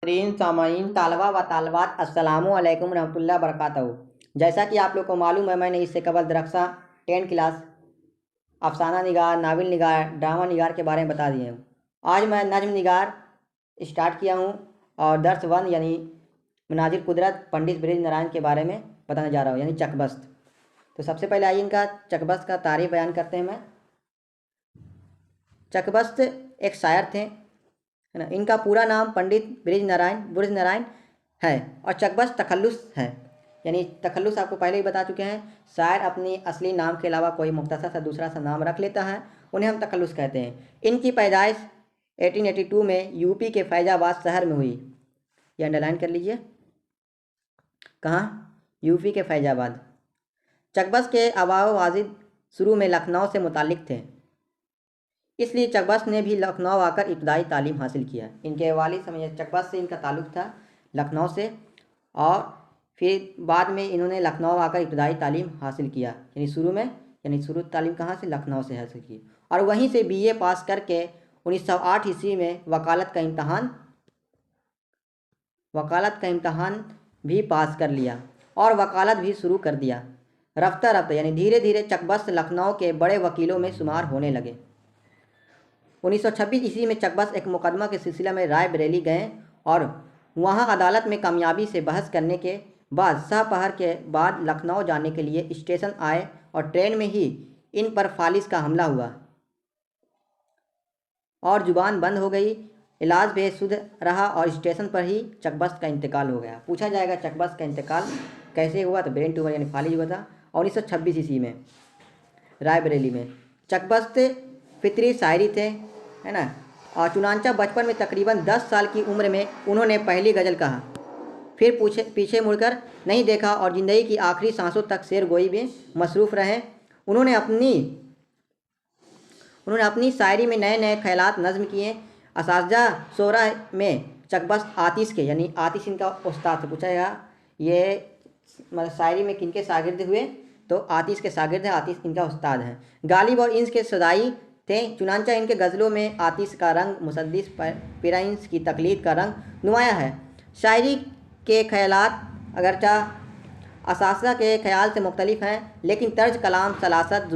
तीन सामाइन तालबा व तालबात अस्सलामु अलैकुम रहमतुल्लाह बरकातहू। जैसा कि आप लोग को मालूम है, मैंने इससे कबल दरख्सा 10 क्लास अफसाना निगार, नाविल निगार, ड्रामा निगार के बारे में बता दिए हूँ। आज मैं नज्म निगार स्टार्ट किया हूँ और दर्स 1 यानी मनाजिर कुदरत पंडित ब्रिज नारायण के बारे में बताने जा रहा हूँ, यानी चकबस्त। तो सबसे पहले आइए इनका चकबस्त का तारीफ बयान करते हैं। मैं चकबस्त एक शायर थे, है ना। इनका पूरा नाम पंडित ब्रिज नारायण है और चकबस्त तखल्लुस है, यानी तखल्लुस आपको पहले ही बता चुके हैं। शायर अपनी असली नाम के अलावा कोई मुख्तसर सा दूसरा सा नाम रख लेता है, उन्हें हम तखल्लुस कहते हैं। इनकी पैदाइश 1882 में यूपी के फैजाबाद शहर में हुई। ये अंडरलाइन कर लीजिए, कहाँ? यूपी के फैजाबाद। चकबस्त के आबाओ वाजिद शुरू में लखनऊ से मुताल्लिक थे, इसलिए चकबस्त ने भी लखनऊ आकर इब्तदाई तालीम हासिल किया। इनके वालिद समझिए चकबस्त से इनका ताल्लुक़ था लखनऊ से, और फिर बाद में इन्होंने लखनऊ आकर इब्तदाई तालीम हासिल किया, यानी शुरू तालीम कहाँ से? लखनऊ से हासिल की, और वहीं से बीए पास करके 1908 ईस्वी में वकालत का इम्तहान भी पास कर लिया और वकालत भी शुरू कर दिया। रफ्ता रफ्ता यानी धीरे धीरे चकबस्त लखनऊ के बड़े वकीलों में शुमार होने लगे। 1926 ईस्वी में चकबस्त एक मुकदमा के सिलसिला में रायबरेली गए और वहां अदालत में कामयाबी से बहस करने के बाद सहपहर के बाद लखनऊ जाने के लिए स्टेशन आए और ट्रेन में ही इन पर फालिस का हमला हुआ और जुबान बंद हो गई। इलाज बेसुध रहा और स्टेशन पर ही चकबस्त का इंतकाल हो गया। पूछा जाएगा चकबस्त का इंतकाल कैसे हुआ, तो ब्रेन ट्यूमर यानी फालिज हुआ था। और 1926 ईस्वी में रायबरेली में। चकबस्त फितरी शायरी थे, है ना। और चुनांचा बचपन में तकरीबन 10 साल की उम्र में उन्होंने पहली गज़ल कहा, फिर पीछे मुड़कर नहीं देखा और ज़िंदगी की आखिरी सांसों तक शेर गोई में मसरूफ़ रहे। उन्होंने अपनी शायरी में नए नए ख्यालात नज़्म किए। असातिज़ा शोरा में चकबस्त आतिश के, यानी आतिश इनका उस्ताद से पूछा गया, ये मतलब शायरी में किनके शागिर्द हुए, तो आतिश के शागिर्द हैं, आतिश इनका उस्ताद हैं। गालिब और इंस के सदाई थे। चुनांचा इनके गज़लों में आतिश का रंग मुसद्दिस पिराइंस की तकलीद का रंग नुमाया है। शायरी के ख्यालात अगरचा असातिज़ा के ख्याल से मुख्तलिफ हैं, लेकिन तर्ज कलाम सलासत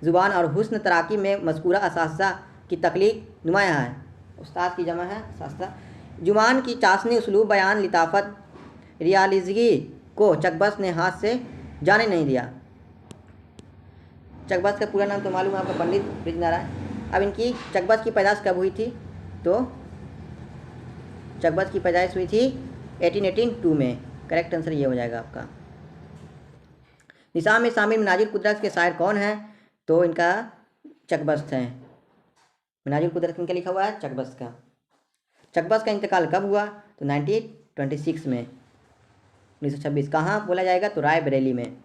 ज़ुबान और हुस्न तराकी में मज़कूरा असातिज़ा की तकलीद नुमाया है। उस्ताद की जमा है असातिज़ा। जुबान की चाशनी, उसलूब बयान, लिताफ़त, रियालिज़गी को चकबस्त ने हाथ से जाने नहीं दिया। चकबस्त का पूरा नाम तो मालूम है आपका, पंडित ब्रिज नारायण। अब इनकी चकबस्त की पैदाइश कब हुई थी, तो चकबस्त की पैदाइश हुई थी 1882 में। करेक्ट आंसर ये हो जाएगा आपका। निसाम में शामिल मनाजिर कुदरत के शायर कौन हैं, तो इनका चकबस्त हैं। मनाजिर कुदरत इनका लिखा हुआ है चकबस्त का। चकबस्त का इंतकाल कब हुआ, तो 1926 में, 1926। कहाँ बोला जाएगा, तो रायबरेली में।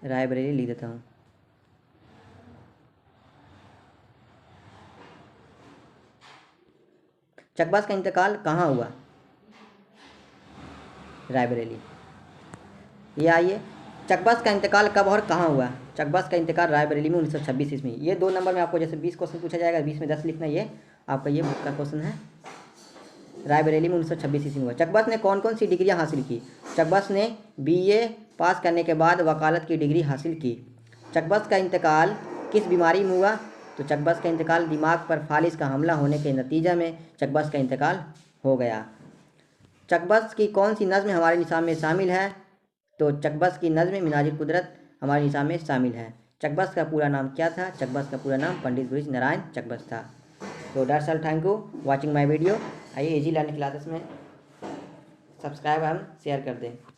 रायबरेली लिख देता हूँ। चकबस्त का इंतकाल कहाँ हुआ, रायबरेली। ये आइए, चकबस्त का इंतकाल कब और कहाँ हुआ। चकबस्त का इंतकाल रायबरेली में 1926 ईस्वी में। ये 2 नंबर में आपको जैसे 20 क्वेश्चन पूछा जाएगा, 20 में 10 लिखना, ये आपका ये बुक का क्वेश्चन है। रायबरेली में 1926 ईस्वी में हुआ। चकबस्त ने कौन कौन सी डिग्रियाँ हासिल की। चकबस्त ने BA पास करने के बाद वकालत की डिग्री हासिल की। चकबस्त का इंतकाल किस बीमारी में हुआ, तो चकबस्त का इंतकाल दिमाग पर फालिज का हमला होने के नतीजा में चकबस्त का इंतकाल हो गया। चकबस्त की कौन सी नज़्म हमारे निसाब में शामिल है, तो चकबस्त की नज़्म मनाजिर कुदरत हमारे निसाब में शामिल है। चकबस्त का पूरा नाम क्या था, चकबस्त का पूरा नाम पंडित ब्रिज नारायण चकबस्त था। तो that's all, thank you watching my video. आइए इजी लर्निंग क्लासेस में सब्सक्राइब एंड शेयर कर दें।